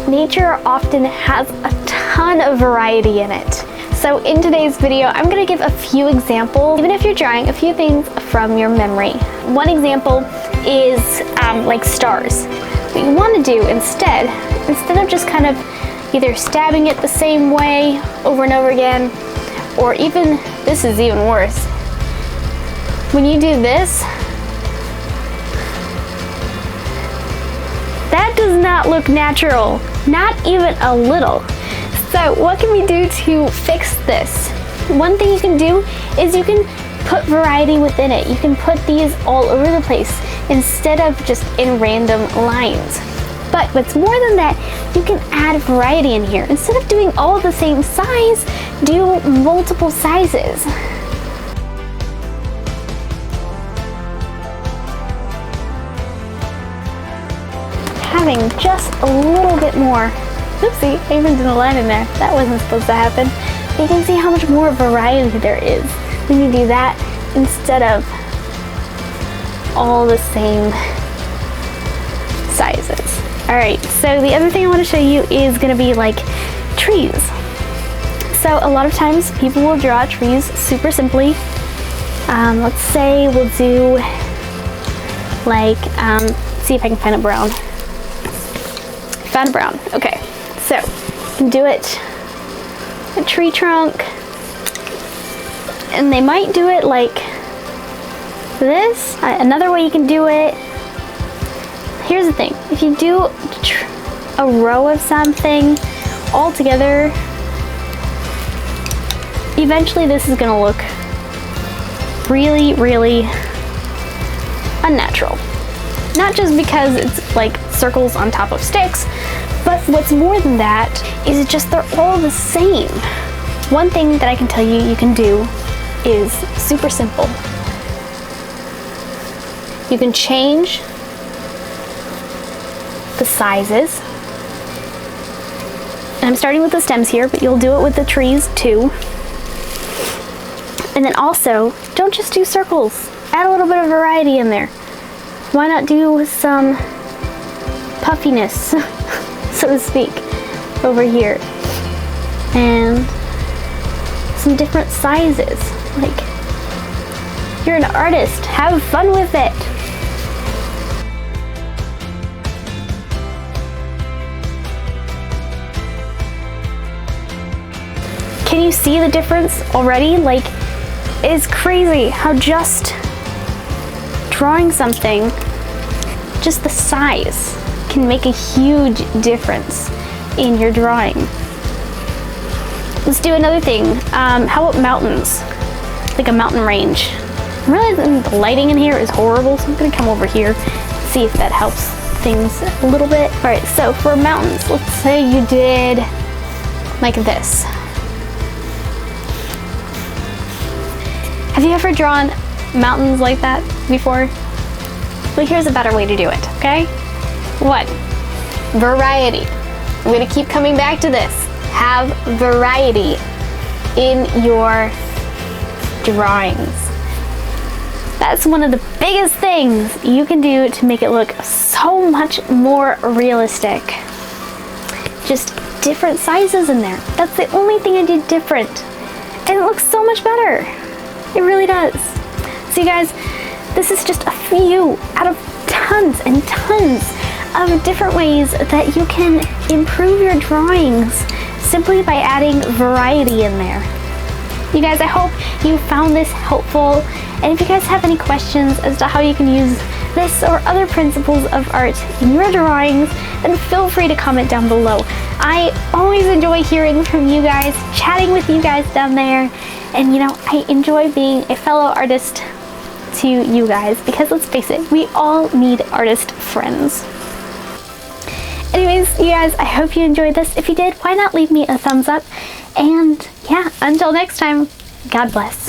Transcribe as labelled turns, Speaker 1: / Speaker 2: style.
Speaker 1: nature often has a ton of variety in it. So in today's video, I'm going to give a few examples, even if you're drawing a few things from your memory. One example is like stars. What you want to do instead of just kind of either stabbing it the same way over and over again, or even, this is even worse, when you do this, that does not look natural, not even a little. So what can we do to fix this? One thing you can do is you can put variety within it. You can put these all over the place instead of just in random lines. But what's more than that, you can add variety in here. Instead of doing all the same size, do multiple sizes. Having just a little bit more. Oopsie, I even did a line in there. That wasn't supposed to happen. You can see how much more variety there is when you do that instead of all the same sizes. Alright, so the other thing I want to show you is going to be like trees. So a lot of times people will draw trees super simply. Let's say we'll do like, see if I can find a brown. Found a brown, okay. So, you can do it, a tree trunk, and they might do it like this. Another way you can do it, here's the thing, if you do a row of something all together, eventually this is gonna look really, really unnatural. Not just because it's like circles on top of sticks, but what's more than that is just they're all the same. One thing that I can tell you can do is super simple. You can change the sizes. And I'm starting with the stems here, but you'll do it with the trees too. And then also, don't just do circles. Add a little bit of variety in there. Why not do some puffiness, so to speak, over here? And some different sizes. Like, you're an artist, have fun with it. Can you see the difference already? Like, it's crazy how just drawing something, just the size, can make a huge difference in your drawing. Let's do another thing. How about mountains? Like a mountain range. I'm realizing the lighting in here is horrible, so I'm gonna come over here, see if that helps things a little bit. All right, so for mountains, let's say you did like this. Have you ever drawn mountains like that before? Well, here's a better way to do it, okay? One, variety. I'm gonna keep coming back to this. Have variety in your drawings. That's one of the biggest things you can do to make it look so much more realistic. Just different sizes in there. That's the only thing I did different. And it looks so much better. It really does. So you guys, this is just a few out of tons and tons of different ways that you can improve your drawings simply by adding variety in there. You guys, I hope you found this helpful, and if you guys have any questions as to how you can use this or other principles of art in your drawings, then feel free to comment down below. I always enjoy hearing from you guys, chatting with you guys down there, and you know, I enjoy being a fellow artist to you guys, because let's face it, we all need artist friends. Anyways, you guys, I hope you enjoyed this. If you did, why not leave me a thumbs up? And yeah, until next time, God bless.